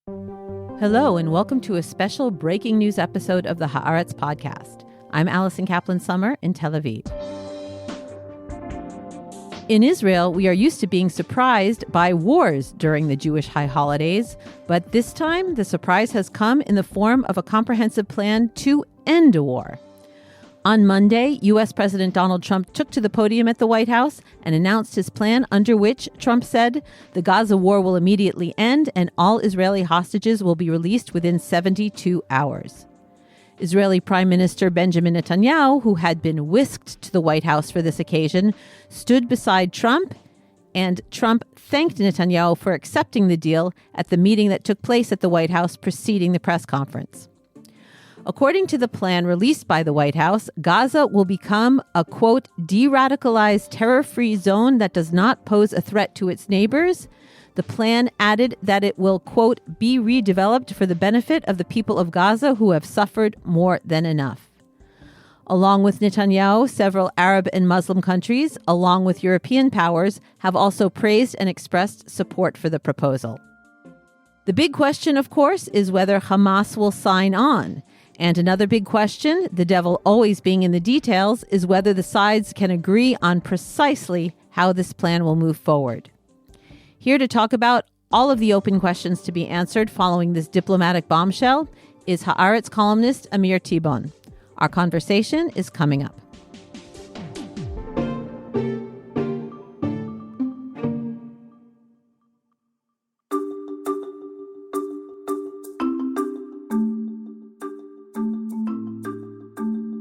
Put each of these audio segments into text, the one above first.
Hello, and welcome to a special breaking news episode of the Haaretz Podcast. I'm Allison Kaplan Sommer in Tel Aviv. In Israel, we are used to being surprised by wars during the Jewish high holidays, but this time the surprise has come in the form of a comprehensive plan to end a war. On Monday, U.S. President Donald Trump took to the podium at the White House and announced his plan under which, Trump said, the Gaza war will immediately end and all Israeli hostages will be released within 72 hours. Israeli Prime Minister Benjamin Netanyahu, who had been whisked to the White House for this occasion, stood beside Trump, and Trump thanked Netanyahu for accepting the deal at the meeting that took place at the White House preceding the press conference. According to the plan released by the White House, Gaza will become a, quote, de-radicalized terror-free zone that does not pose a threat to its neighbors. The plan added that it will, quote, be redeveloped for the benefit of the people of Gaza who have suffered more than enough. Along with Netanyahu, several Arab and Muslim countries, along with European powers, have also praised and expressed support for the proposal. The big question, of course, is whether Hamas will sign on. And another big question, the devil always being in the details, is whether the sides can agree on precisely how this plan will move forward. Here to talk about all of the open questions to be answered following this diplomatic bombshell is Haaretz columnist Amir Tibon. Our conversation is coming up.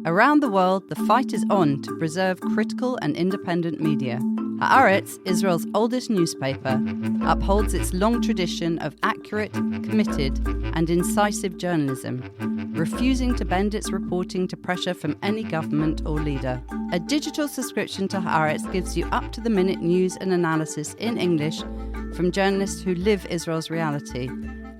Around the world, the fight is on to preserve critical and independent media. Haaretz, Israel's oldest newspaper, upholds its long tradition of accurate, committed, and incisive journalism, refusing to bend its reporting to pressure from any government or leader. A digital subscription to Haaretz gives you up-to-the-minute news and analysis in English from journalists who live Israel's reality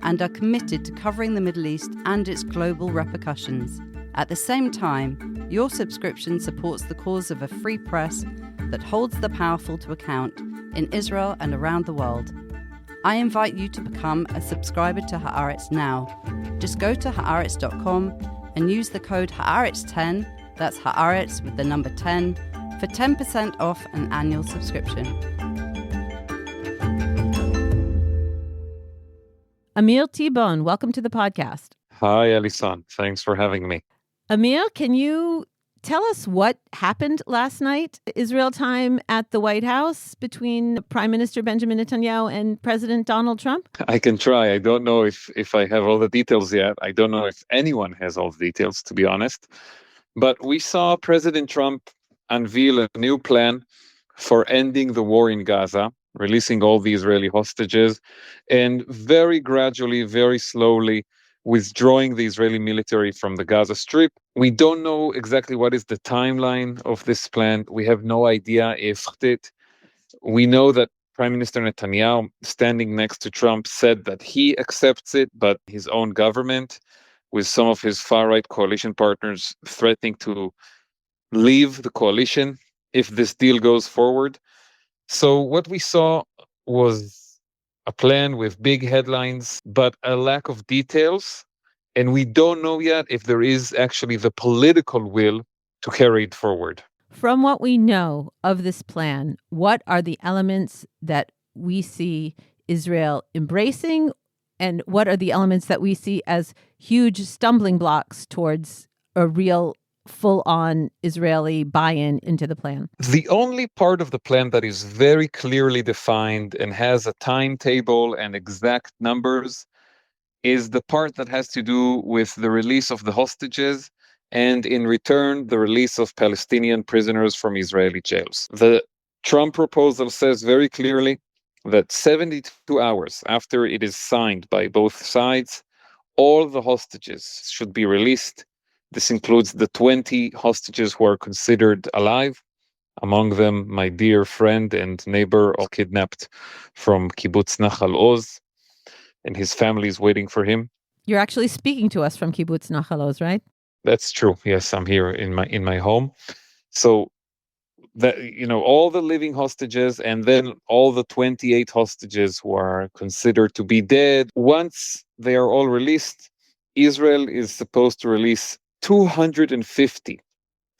and are committed to covering the Middle East and its global repercussions. At the same time, your subscription supports the cause of a free press that holds the powerful to account in Israel and around the world. I invite you to become a subscriber to Haaretz now. Just go to Haaretz.com and use the code Haaretz10, that's Haaretz with the number 10, for 10% off an annual subscription. Amir Tibon, welcome to the podcast. Hi, Allison. Thanks for having me. Amir, can you tell us what happened last night, Israel time, at the White House between Prime Minister Benjamin Netanyahu and President Donald Trump? I can try. I don't know if I have all the details yet. I don't know if anyone has all the details, to be honest. But we saw President Trump unveil a new plan for ending the war in Gaza, releasing all the Israeli hostages, and very gradually, very slowly, withdrawing the Israeli military from the Gaza Strip. We don't know exactly what is the timeline of this plan. We have no idea if it. We know that Prime Minister Netanyahu, standing next to Trump, said that he accepts it, but his own government, with some of his far-right coalition partners threatening to leave the coalition if this deal goes forward. So what we saw was a plan with big headlines, but a lack of details. And we don't know yet if there is actually the political will to carry it forward. From what we know of this plan, what are the elements that we see Israel embracing, and what are the elements that we see as huge stumbling blocks towards a real full-on Israeli buy-in into the plan? The only part of the plan that is very clearly defined and has a timetable and exact numbers is the part that has to do with the release of the hostages and, in return, the release of Palestinian prisoners from Israeli jails. The Trump proposal says very clearly that 72 hours after it is signed by both sides, all the hostages should be released. This includes the 20 hostages who are considered alive, among them my dear friend and neighbor all kidnapped from Kibbutz Nachal Oz, and his family is waiting for him. You're actually speaking to us from Kibbutz Nachal Oz, right? That's true. Yes, I'm here in my home. So that, all the living hostages and then all the 28 hostages who are considered to be dead. Once they are all released, Israel is supposed to release 250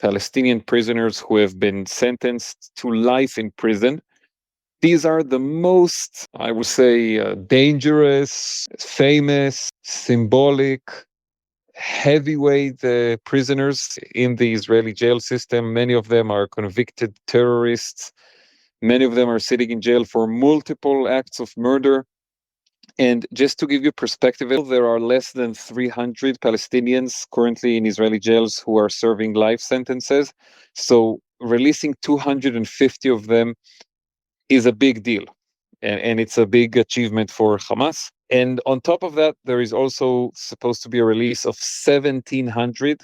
Palestinian prisoners who have been sentenced to life in prison. These are the most, I would say, dangerous, famous, symbolic, heavyweight prisoners in the Israeli jail system. Many of them are convicted terrorists. Many of them are sitting in jail for multiple acts of murder. And just to give you perspective, there are less than 300 Palestinians currently in Israeli jails who are serving life sentences. So releasing 250 of them is a big deal. And it's a big achievement for Hamas. And on top of that, there is also supposed to be a release of 1,700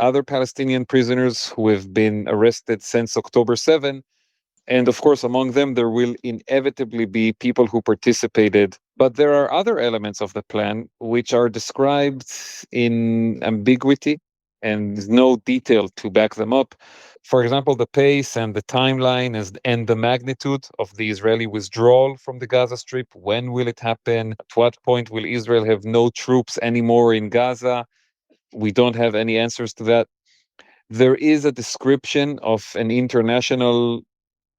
other Palestinian prisoners who have been arrested since October 7. And of course, among them, there will inevitably be people who participated. But there are other elements of the plan which are described in ambiguity and no detail to back them up. For example, the pace and the timeline and the magnitude of the Israeli withdrawal from the Gaza Strip. When will it happen? At what point will Israel have no troops anymore in Gaza? We don't have any answers to that. There is a description of an international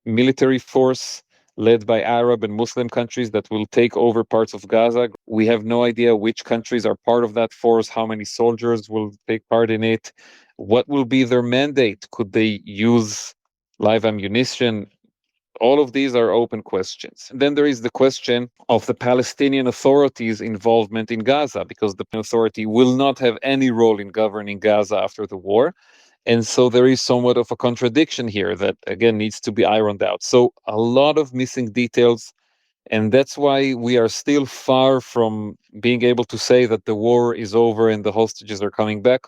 military force led by Arab and Muslim countries that will take over parts of Gaza. We have no idea which countries are part of that force, how many soldiers will take part in it, what will be their mandate, could they use live ammunition? All of these are open questions. And then there is the question of the Palestinian Authority's involvement in Gaza, because the authority will not have any role in governing Gaza after the war. And so there is somewhat of a contradiction here that, again, needs to be ironed out. So a lot of missing details. And that's why we are still far from being able to say that the war is over and the hostages are coming back.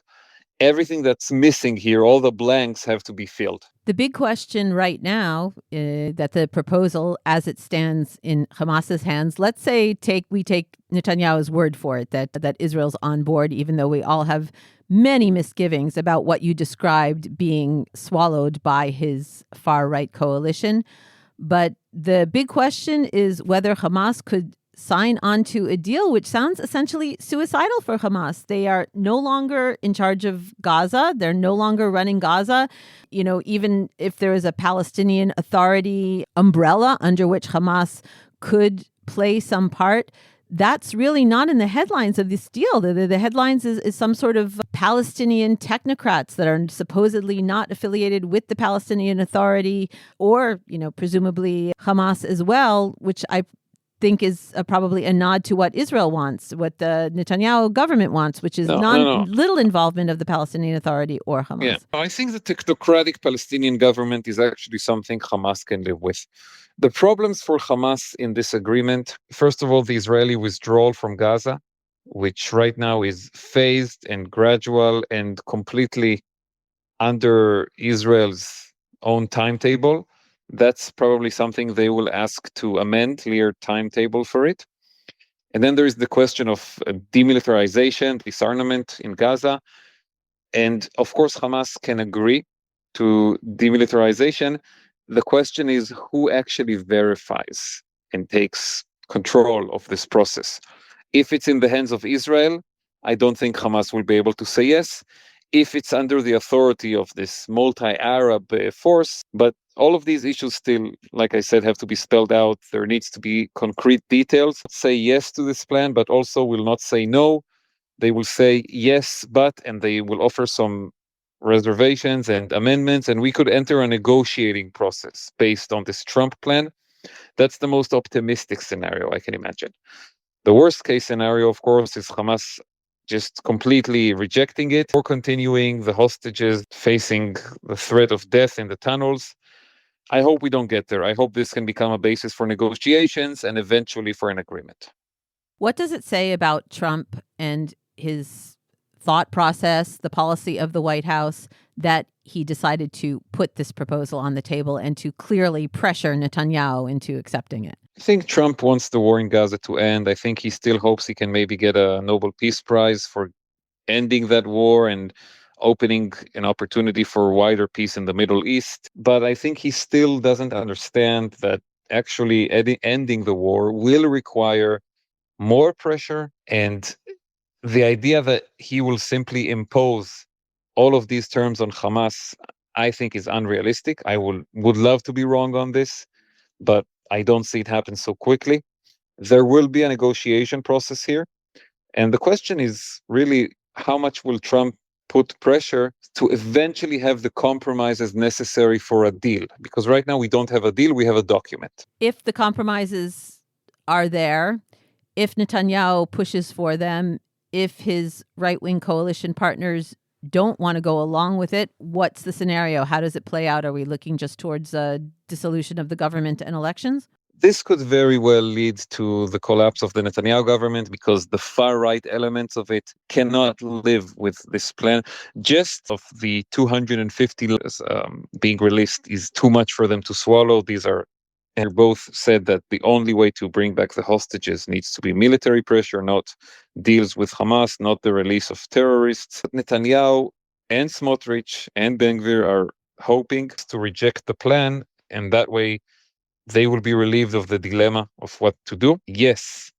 Everything that's missing here, all the blanks have to be filled. The big question right now, that the proposal as it stands in Hamas's hands, let's say we take Netanyahu's word for it, that Israel's on board, even though we all have many misgivings about what you described being swallowed by his far-right coalition. But the big question is whether Hamas could sign on to a deal which sounds essentially suicidal for Hamas. They are no longer in charge of Gaza. They're no longer running Gaza. Even if there is a Palestinian Authority umbrella under which Hamas could play some part, that's really not in the headlines of this deal. The headlines is some sort of Palestinian technocrats that are supposedly not affiliated with the Palestinian Authority or, presumably Hamas as well, which I think is probably a nod to what Israel wants, what the Netanyahu government wants, which is little involvement of the Palestinian Authority or Hamas. Yeah, I think the technocratic Palestinian government is actually something Hamas can live with. The problems for Hamas in this agreement, first of all, the Israeli withdrawal from Gaza, which right now is phased and gradual and completely under Israel's own timetable. That's probably something they will ask to amend, clear timetable for it. And then there is the question of demilitarization, disarmament in Gaza. And of course, Hamas can agree to demilitarization. The question is who actually verifies and takes control of this process. If it's in the hands of Israel, I don't think Hamas will be able to say yes. If it's under the authority of this multi-Arab force, but all of these issues still, like I said, have to be spelled out. There needs to be concrete details. Say yes to this plan, but also will not say no. They will say yes, but, and they will offer some reservations and amendments, and we could enter a negotiating process based on this Trump plan. That's the most optimistic scenario I can imagine. The worst case scenario, of course, is Hamas just completely rejecting it or continuing the hostages facing the threat of death in the tunnels. I hope we don't get there. I hope this can become a basis for negotiations and eventually for an agreement. What does it say about Trump and his thought process, the policy of the White House, that he decided to put this proposal on the table and to clearly pressure Netanyahu into accepting it? I think Trump wants the war in Gaza to end. I think he still hopes he can maybe get a Nobel Peace Prize for ending that war and opening an opportunity for wider peace in the Middle East. But I think he still doesn't understand that actually ending the war will require more pressure, and the idea that he will simply impose all of these terms on Hamas, I think, is unrealistic. I would love to be wrong on this, but I don't see it happen so quickly. There will be a negotiation process here. And the question is really, how much will Trump put pressure to eventually have the compromises necessary for a deal? Because right now we don't have a deal, we have a document. If the compromises are there, if Netanyahu pushes for them, if his right-wing coalition partners don't want to go along with it, what's the scenario? How does it play out? Are we looking just towards a dissolution of the government and elections? This could very well lead to the collapse of the Netanyahu government, because the far-right elements of it cannot live with this plan. Just of the 250 being released is too much for them to swallow. And both said that the only way to bring back the hostages needs to be military pressure, not deals with Hamas, not the release of terrorists. Netanyahu and Smotrich and Ben Gvir are hoping to reject the plan, and that way they will be relieved of the dilemma of what to do. Yes,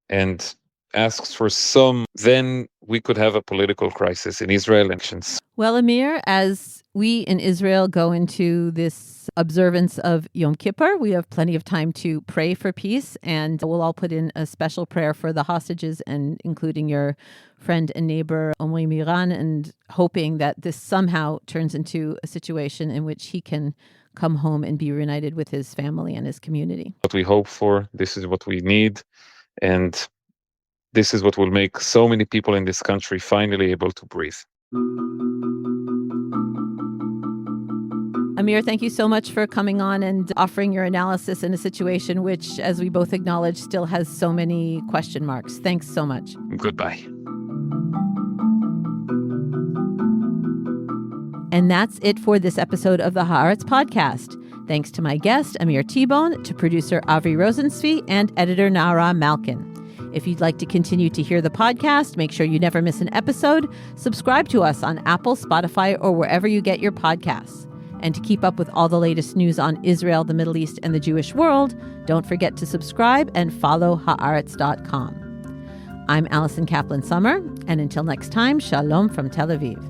and asks for some, then we could have a political crisis in Israel elections. Well, Amir, as we in Israel go into this observance of Yom Kippur, we have plenty of time to pray for peace, and we'll all put in a special prayer for the hostages, and including your friend and neighbor Omri Miran, and hoping that this somehow turns into a situation in which he can come home and be reunited with his family and his community. What we hope for, this is what we need, and this is what will make so many people in this country finally able to breathe. Amir, thank you so much for coming on and offering your analysis in a situation which, as we both acknowledge, still has so many question marks. Thanks so much. Goodbye. And that's it for this episode of the Haaretz Podcast. Thanks to my guest, Amir Tibon, to producer Avi Rosenzweig, and editor Nara Malkin. If you'd like to continue to hear the podcast, make sure you never miss an episode. Subscribe to us on Apple, Spotify, or wherever you get your podcasts. And to keep up with all the latest news on Israel, the Middle East, and the Jewish world, don't forget to subscribe and follow Haaretz.com. I'm Allison Kaplan Sommer, and until next time, shalom from Tel Aviv.